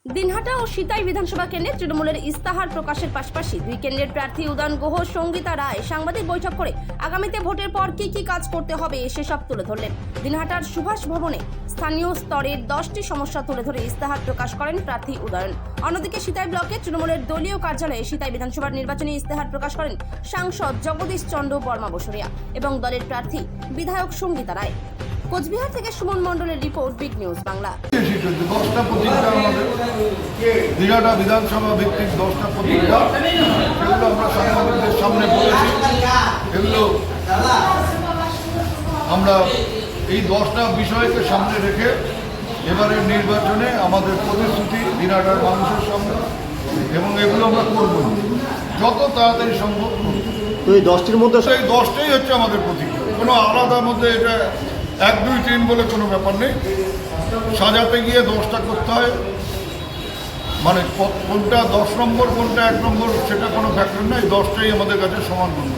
দিনহাটা ও সিতাই বিধানসভা কেন্দ্রে তৃণমূলের ইস্তাহার প্রকাশের পাশাপাশি দুই কেন্দ্রের প্রার্থী উদয়ন গুহ, সঙ্গীতা রায় সাংবাদিক বৈঠক করে আগামীতে ভোটের পর কি কি কাজ করতে হবে সেসব তুলে ধরলেন। দিনহাটার সুভাষ ভবনে স্থানীয় স্তরের 10টি সমস্যা তুলে ধরে ইস্তাহার প্রকাশ করেন প্রার্থী উদয়ন। অন্যদিকে সিতাই ব্লকে তৃণমূলের দলীয় কার্যালয়ে সিতাই বিধানসভার নির্বাচনী ইস্তাহার প্রকাশ করেন সাংসদ জগদীশ চন্দ্র বর্মা বসুরিয়া এবং দলের প্রার্থী বিধায়ক সঙ্গীতা রায়। কোচবিহার থেকে সুমন মণ্ডলের রিপোর্ট, বিগ নিউজ বাংলা। 10টা প্রতিজ্ঞা আমাদের দিনহাটা বিধানসভা ভিত্তিক 10টা প্রতিজ্ঞা, সেগুলো আমরা সাংবাদিকদের সামনে বলেছি। এগুলো আমরা এই 10টা বিষয়কে সামনে রেখে এবারের নির্বাচনে আমাদের প্রতিশ্রুতি দিনহাটার মানুষের সামনে, এবং এগুলো আমরা করব যত তাড়াতাড়ি সম্ভব। তো এই 10টির মধ্যে এই 10টাই হচ্ছে আমাদের প্রতিজ্ঞা, কোনো আলাদা মধ্যে এটা 1, 2, 3 বলে কোনো ব্যাপার নেই। সাজাতে গিয়ে 10টা করতে হয়, মানে কোনটা 10 নম্বর কোনটা 1 নম্বর সেটা কোনো ফ্যাক্টর নয়, 10টাই আমাদের কাছে সমান মূল্য।